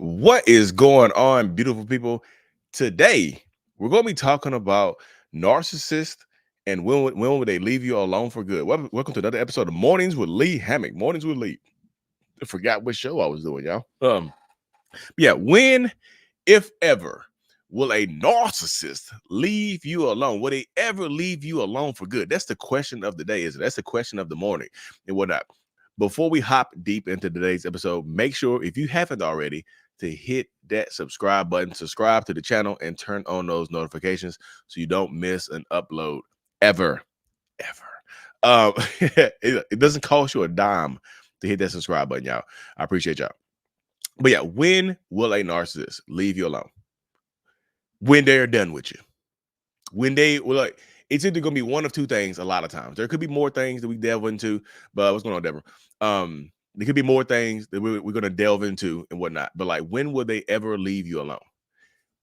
What is going on, beautiful people? Today, we're going to be talking about narcissists and when would they leave you alone for good. Welcome to another episode of Mornings with Lee Hammock. Mornings with Lee. I forgot what show I was doing, y'all. Yeah, when, if ever, will a narcissist leave you alone? Will they ever leave you alone for good? That's the question of the day, isn't it? That's the question of the morning and whatnot. Before we hop deep into today's episode, make sure if you haven't already to hit that subscribe button, subscribe to the channel, and turn on those notifications so you don't miss an upload ever. It doesn't cost you a dime to hit that subscribe button, y'all. I appreciate y'all. But yeah, when will a narcissist leave you alone? When they're done with you. When they well, like, it's either gonna be one of two things a lot of times. There could be more things that we delve into, but what's going on, Deborah? There could be more things that we're gonna delve into and whatnot. But like, when will they ever leave you alone?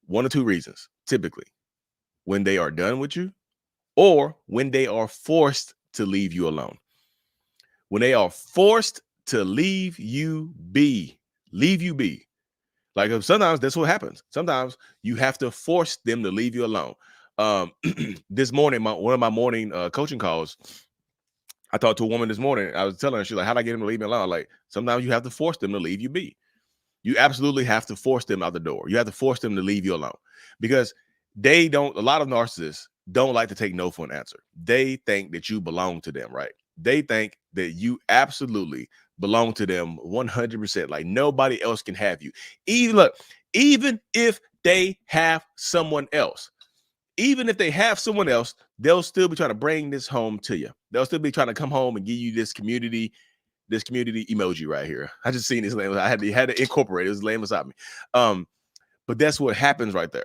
One or two reasons, typically. When they are done with you, or when they are forced to leave you alone. When they are forced to leave you be. Like sometimes that's what happens. Sometimes you have to force them to leave you alone. This morning, one of my morning coaching calls, I talked to a woman this morning. I was telling her, she's like, "How do I get them to leave me alone?" Like, sometimes you have to force them to leave you be. You absolutely have to force them out the door. You have to force them to leave you alone because they don't. A lot of narcissists don't like to take no for an answer. They think that you belong to them, right? They think that you absolutely belong to them 100%. Like nobody else can have you. Even if they have someone else, they'll still be trying to bring this home to you. They'll still be trying to come home and give you this community emoji right here. I just seen this. I had to incorporate it. It was laying beside me. But that's what happens right there.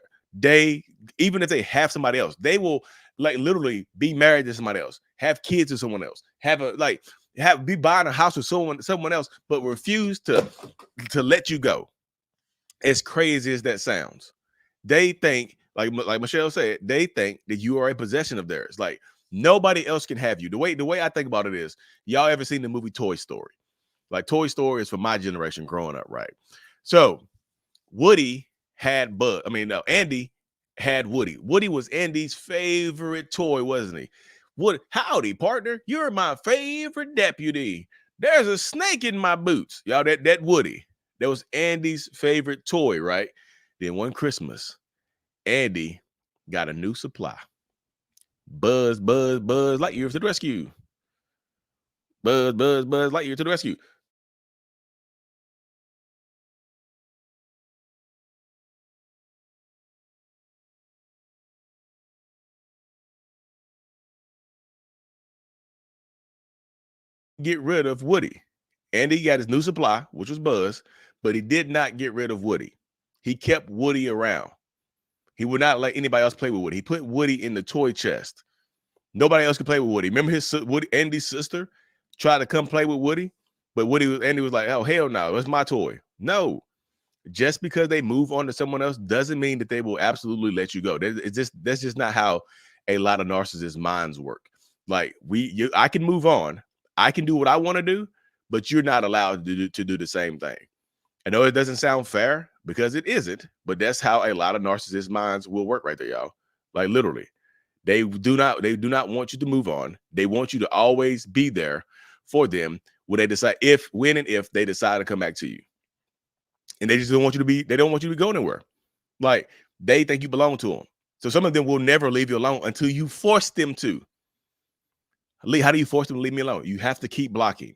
Even if they have somebody else, they will like literally be married to somebody else, have kids with someone else, be buying a house with someone else, but refuse to let you go. As crazy as that sounds, they think, like Michelle said, they think that you are a possession of theirs. Like nobody else can have you. The way I think about it is, y'all ever seen the movie Toy Story? Like Toy Story is for my generation growing up, right? So Woody had Bud. Andy had Woody. Woody was Andy's favorite toy, wasn't he? Woody, howdy, partner. You're my favorite deputy. There's a snake in my boots. Y'all, that Woody. That was Andy's favorite toy, right? Then one Christmas, Andy got a new supply. Buzz Lightyear to the rescue. Buzz Lightyear to the rescue. Get rid of Woody. Andy got his new supply, which was Buzz, but he did not get rid of Woody. He kept Woody around. He would not let anybody else play with Woody. He put Woody in the toy chest. Nobody else could play with Woody. Remember Andy's sister tried to come play with Woody, but Andy was like, "Oh hell no, it's my toy." No, just because they move on to someone else doesn't mean that they will absolutely let you go. That's just not how a lot of narcissist minds work. Like I can move on, I can do what I want to do, but you're not allowed to do the same thing. I know it doesn't sound fair because it isn't, but that's how a lot of narcissist minds will work right there, y'all. Like literally, they do not want you to move on. They want you to always be there for them when they decide when and if they decide to come back to you. And they just don't want you to go anywhere. Like they think you belong to them. So some of them will never leave you alone until you force them to. How do you force them to leave me alone? You have to keep blocking.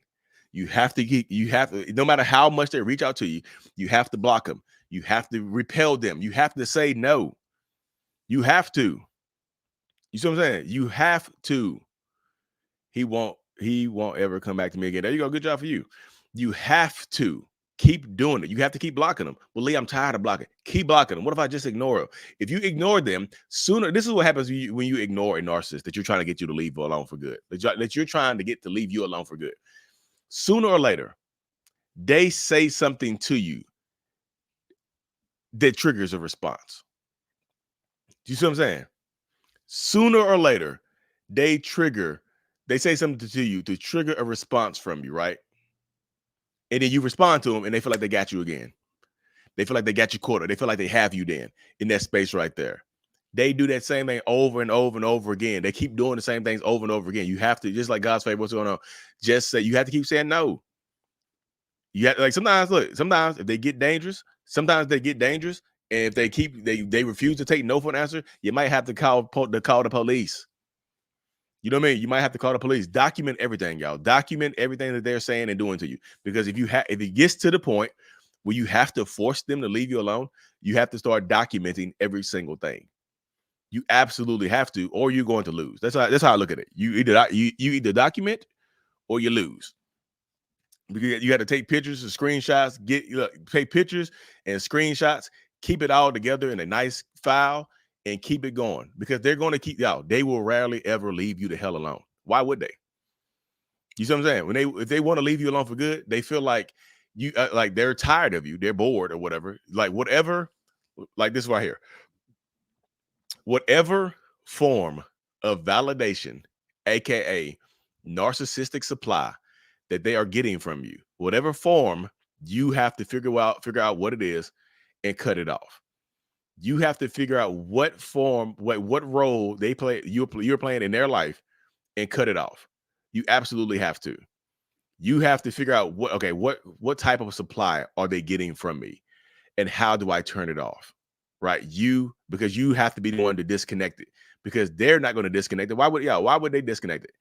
You have to, no matter how much they reach out to you, you have to block them. You have to repel them. You have to say no. You have to. You see what I'm saying? You have to. He won't ever come back to me again. There you go. Good job for you. You have to keep doing it. You have to keep blocking them. Well, Lee, I'm tired of blocking. Keep blocking them. What if I just ignore them? If you ignore them, sooner, this is what happens when you ignore a narcissist that you're trying to get you to leave alone for good. That you're trying to get to leave you alone for good. Sooner or later, they say something to you that triggers a response. Do you see what I'm saying? Sooner or later, they say something to you to trigger a response from you, right? And then you respond to them and they feel like they got you again. They feel like they got you quartered. They feel like they have you then in that space right there. They do that same thing over and over and over again. They keep doing the same things over and over again. You have to, just like God's favor, what's going on? Just say, you have to keep saying no. You have, like, sometimes if they get dangerous, and if they refuse to take no for an answer, you might have to call the police. You know what I mean? You might have to call the police. Document everything, y'all. Document everything that they're saying and doing to you. Because if it gets to the point where you have to force them to leave you alone, you have to start documenting every single thing. You absolutely have to, or you're going to lose. That's how I look at it. You either document or you lose. Because you have to take pictures and screenshots, take pictures and screenshots, keep it all together in a nice file and keep it going, because they're going to keep y'all. They will rarely ever leave you the hell alone. Why would they? You see what I'm saying? If they want to leave you alone for good, they feel like like they're tired of you, they're bored or whatever. Like this right here. Whatever form of validation, aka narcissistic supply, that they are getting from you, whatever form, you have to figure out what it is and cut it off. You have to figure out what form, what role they play, you're playing in their life, and cut it off. You absolutely have to. You have to figure out what type of supply are they getting from me, and how do I turn it off? Right? Because you have to be the one to disconnect it, because they're not going to disconnect it. Why would they disconnect it?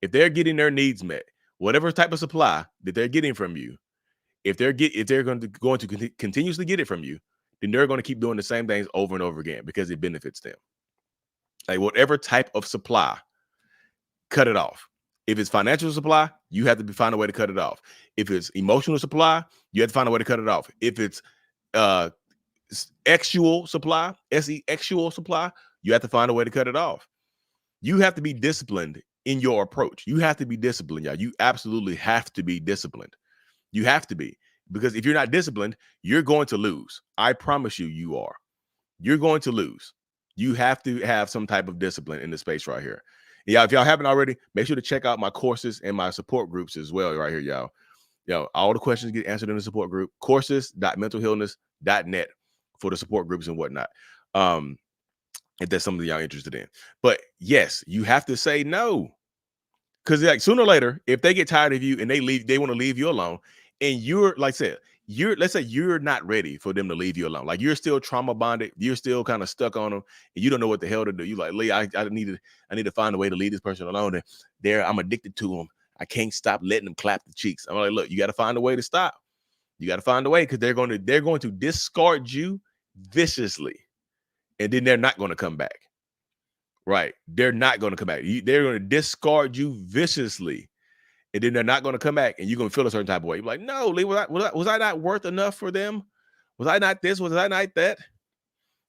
If they're getting their needs met, whatever type of supply that they're getting from you, if they're going to continuously get it from you, then they're going to keep doing the same things over and over again because it benefits them. Like, whatever type of supply, cut it off. If it's financial supply, you have to find a way to cut it off. If it's emotional supply, you have to find a way to cut it off. If it's sexual supply, sexual supply, you have to find a way to cut it off. You have to be disciplined in your approach. You have to be disciplined, y'all. You absolutely have to be disciplined. You have to be, because if you're not disciplined, you're going to lose. I promise you are. You're going to lose. You have to have some type of discipline in the space right here. Yeah, if y'all haven't already, make sure to check out my courses and my support groups as well right here, y'all. All the questions get answered in the support group, courses.mentalhealness.net for the support groups and whatnot. If that's something y'all interested in. But yes, you have to say no. Because like sooner or later, if they get tired of you and they want to leave you alone, and you're, like I said, let's say you're not ready for them to leave you alone. Like, you're still trauma bonded, you're still kind of stuck on them, and you don't know what the hell to do. You like, Lee, I need to find a way to leave this person alone. And I'm addicted to them. I can't stop letting them clap the cheeks. I'm like, look, you got to find a way to stop. You got to find a way, because they're going to discard you viciously, and then they're not going to come back. Right? They're not going to come back. They're going to discard you viciously, and then they're not going to come back, and you're going to feel a certain type of way. You're like, no, Lee, was I not worth enough for them? Was I not this? Was I not that?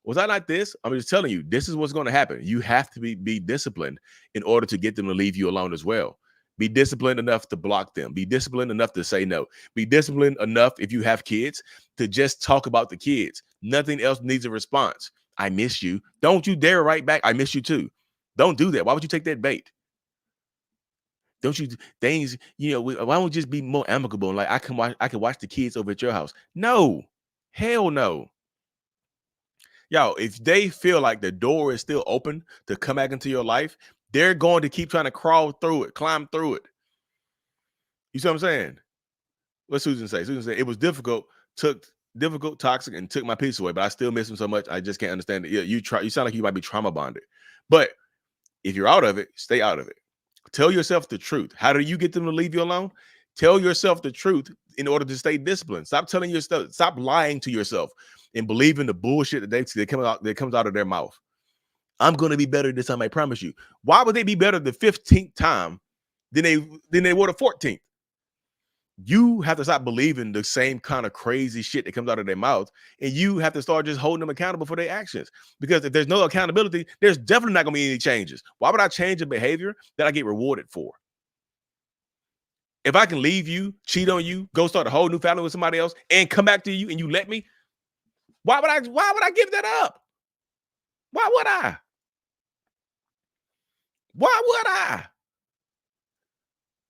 Was I not this? I'm just telling you, this is what's going to happen. You have to be disciplined in order to get them to leave you alone as well. Be disciplined enough to block them. Be disciplined enough to say no. Be disciplined enough, if you have kids, to just talk about the kids. Nothing else needs a response. I miss you. Don't you dare write back, I miss you too. Don't do that. Why would you take that bait? Don't you things, why don't you just be more amicable? And like, I can watch the kids over at your house. No, hell no. Y'all, if they feel like the door is still open to come back into your life, they're going to keep trying to climb through it. You see what I'm saying? What's Susan say? Susan said, it was difficult, toxic, and took my peace away, but I still miss him so much. I just can't understand it. Yeah, you sound like you might be trauma bonded. But if you're out of it, stay out of it. Tell yourself the truth. How do you get them to leave you alone? Tell yourself the truth in order to stay disciplined. Stop lying to yourself and believing the bullshit that comes out of their mouth. I'm going to be better this time, I promise you. Why would they be better the 15th time than they were the 14th? You have to stop believing the same kind of crazy shit that comes out of their mouth, and you have to start just holding them accountable for their actions. Because if there's no accountability, there's definitely not going to be any changes. Why would I change a behavior that I get rewarded for? If I can leave you, cheat on you, go start a whole new family with somebody else, and come back to you and you let me, why would I give that up? Why would I? Why would I?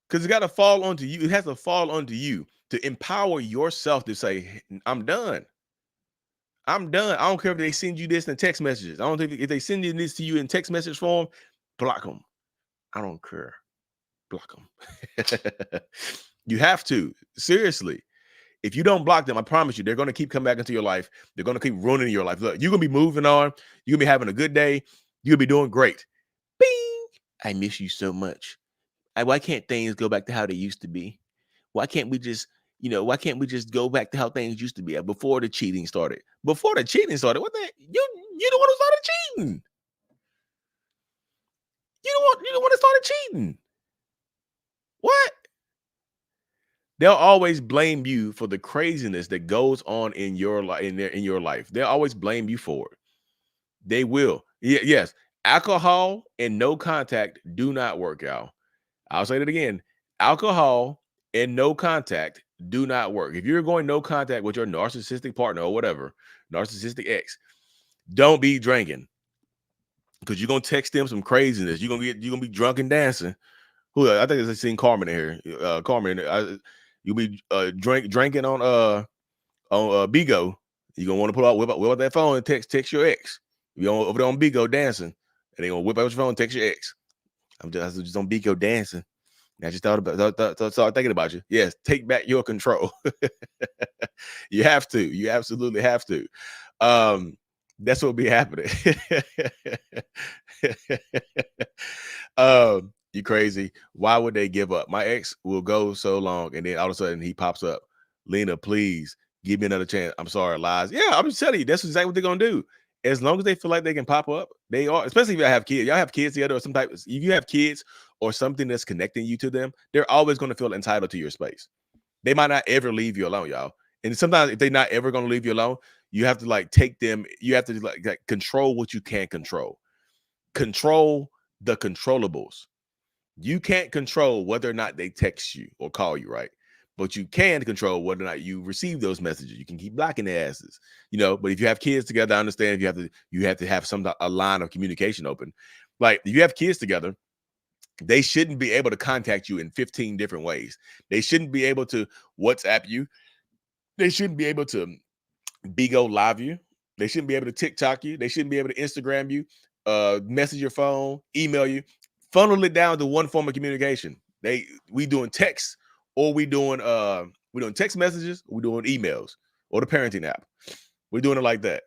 Because it's got to fall onto you. It has to fall onto you to empower yourself to say, I'm done. I'm done. I don't care if they send you this in text messages. I don't think if they send this to you in text message form, block them. I don't care. Block them. You have to. Seriously. If you don't block them, I promise you, they're going to keep coming back into your life. They're going to keep ruining your life. Look, you're going to be moving on. You're going to be having a good day. You'll be doing great. Bing! I miss you so much. Why can't things go back to how they used to be? Why can't we just, why can't we just go back to how things used to be before the cheating started? Before the cheating started, what the heck? You the one who started cheating. You the one that started cheating. What? They'll always blame you for the craziness that goes on in your life, in your life. They'll always blame you for it. They will. Yes. Alcohol and no contact do not work, y'all. I'll say that again. Alcohol and no contact do not work. If you're going no contact with your narcissistic partner or whatever, narcissistic ex, don't be drinking, because you're gonna text them some craziness. You're gonna be drunk and dancing. Who I think I seen Carmen in here. Carmen, you'll be drinking on Bigo. You're gonna want to whip out that phone and text your ex. You over there on Bigo dancing, and they gonna whip out your phone and text your ex. I'm just on Bigo dancing. I just started thinking about you. Yes, take back your control. You have to. You absolutely have to. That's what will be happening. You crazy. Why would they give up? My ex will go so long, and then all of a sudden he pops up. Lena, please give me another chance. I'm sorry, lies. Yeah, I'm just telling you, that's exactly what they're gonna do. As long as they feel like they can pop up, they are, especially if I have kids. Y'all have kids together or some type. If you have kids or something that's connecting you to them, they're always going to feel entitled to your space. They might not ever leave you alone, y'all. And sometimes if they're not ever going to leave you alone, you have to like take them, you have to like control what you can control. Control the controllables. You can't control whether or not they text you or call you, right? But you can control whether or not you receive those messages. You can keep blocking their asses, But if you have kids together, I understand you have to have a line of communication open. Like if you have kids together, they shouldn't be able to contact you in 15 different ways. They shouldn't be able to WhatsApp you. They shouldn't be able to Bigo Live you. They shouldn't be able to TikTok you. They shouldn't be able to Instagram you, message your phone, email you. Funnel it down to one form of communication. We doing text, or we doing text messages, or we doing emails, or the parenting app. We're doing it like that.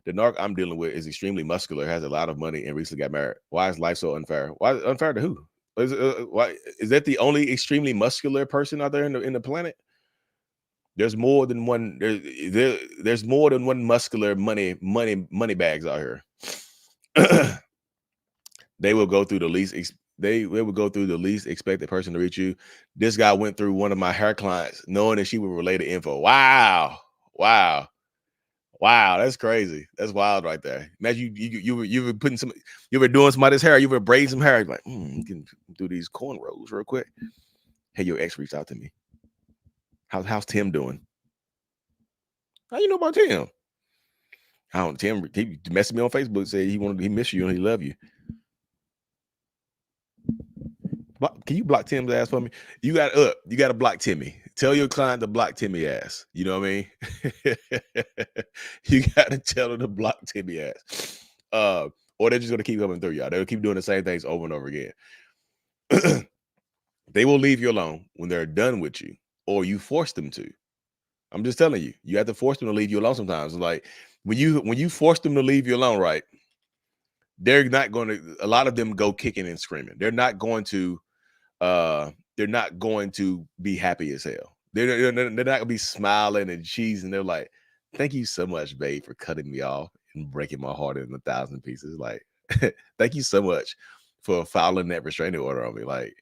The narc I'm dealing with is extremely muscular, has a lot of money, and recently got married. Why is life so unfair? Why unfair to who? Why is that the only extremely muscular person out there in the planet? There's more than one. There's more than one muscular money bags out here. They will go through the least. They will go through the least expected person to reach you. This guy went through one of my hair clients, knowing that she would relay the info. Wow, that's crazy. That's wild right there. Imagine you were putting you were doing somebody's hair. You were braiding some hair. You're like, you can do these cornrows real quick. Hey, your ex reached out to me. How's Tim doing? How you know about Tim? I don't. Tim, he messaged me on Facebook, said he missed you and he love you. Can you block Tim's ass for me? You got to block Timmy. Tell your client to block Timmy ass. You know what I mean? You got to tell them to block Timmy ass. Or they're just gonna keep coming through, y'all. They'll keep doing the same things over and over again. They will leave you alone when they're done with you, or you force them to. I'm just telling you, you have to force them to leave you alone sometimes. Like when you force them to leave you alone, right? They're not going to. A lot of them go kicking and screaming. They're not going to be happy as hell. They're not gonna be smiling and cheesing. They're like, thank you so much, babe, for cutting me off and breaking my heart in 1,000 pieces. Like, thank you so much for filing that restraining order on me. Like,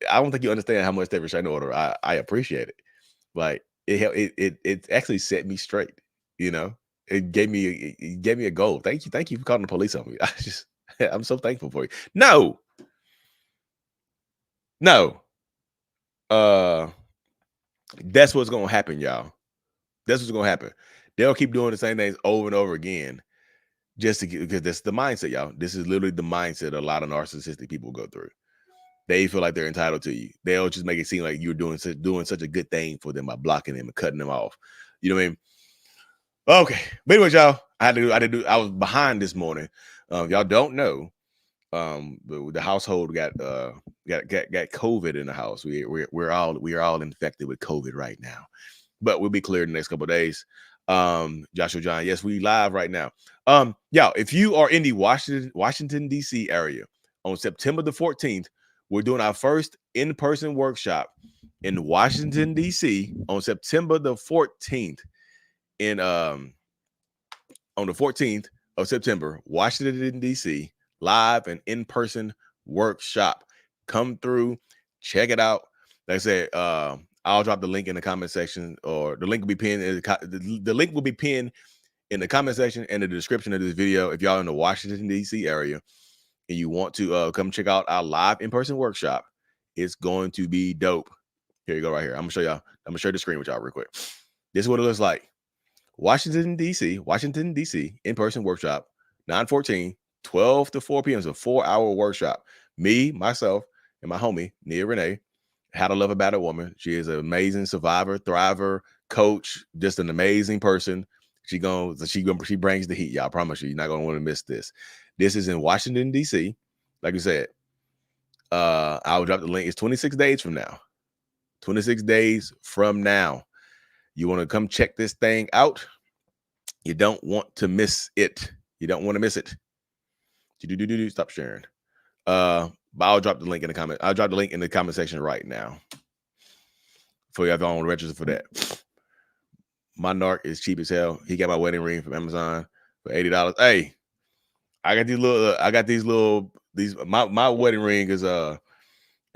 I don't think you understand how much that restraining order I appreciate it. Like, it actually set me straight. It gave me a goal. Thank you for calling the police on me. I'm so thankful for you. No. That's what's gonna happen, y'all. That's what's gonna happen. They'll keep doing the same things over and over again, just because that's the mindset, y'all. This is literally the mindset a lot of narcissistic people go through. They feel like they're entitled to you. They'll just make it seem like you're doing such a good thing for them by blocking them and cutting them off. You know what I mean? Okay. But anyway, y'all, I was behind this morning. Y'all don't know. The household got COVID in the house. We are all infected with COVID right now, but we'll be clear in the next couple of days. Joshua John, yes, we live right now. Y'all, if you are in the Washington D.C. area on September the 14th, we're doing our first in-person workshop in Washington D.C. on September the 14th. On the 14th of September, Washington D.C. live and in-person workshop. Come through, check it out. Like I said, I'll drop the link in the comment section, or the link will be pinned. The link will be pinned in the comment section and the description of this video. If y'all in the Washington D.C. area and you want to come check out our live in-person workshop, it's going to be dope. Here you go, right here. I'm gonna show y'all. I'm gonna share the screen with y'all real quick. This is what it looks like. Washington, D.C., in-person workshop, 9/14, 12 to 4 p.m. It's a 4-hour workshop. Me, myself, and my homie, Nia Renee, How to Love a Battered Woman. She is an amazing survivor, thriver, coach, just an amazing person. She brings the heat, y'all. I promise you, you're not going to want to miss this. This is in Washington, D.C. Like I said, I will drop the link. It's 26 days from now. 26 days from now. You want to come check this thing out? You don't want to miss it. You don't want to miss it. Stop sharing. But I'll drop the link in the comment. I'll drop the link in the comment section right now for you if y'all want to register for that. My narc is cheap as hell. He got my wedding ring from Amazon for $80. Hey, I got these little. My wedding ring is like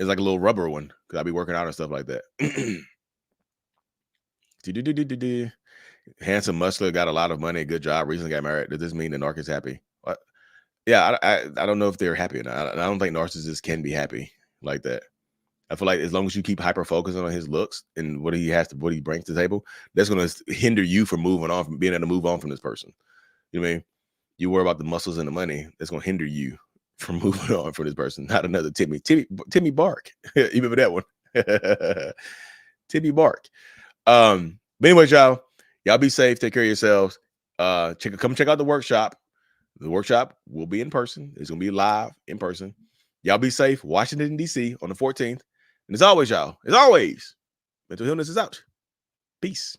a little rubber one because I be working out and stuff like that. Handsome, muscular, got a lot of money, good job, recently got married. Does this mean the narc is happy? What? Yeah, I don't know if they're happy or not. I don't think narcissists can be happy like that. I feel like as long as you keep hyper focusing on his looks and what he brings to the table, that's going to hinder you from moving on, from being able to move on from this person. You know what I mean? You worry about the muscles and the money, that's going to hinder you from moving on from this person. Not another Timmy Bark. You remember that one? Timmy Bark. But anyway, y'all be safe. Take care of yourselves. Come check out the workshop. The workshop will be in person. It's going to be live in person. Y'all be safe. Washington, D.C. on the 14th. And as always, y'all, mental healness is out. Peace.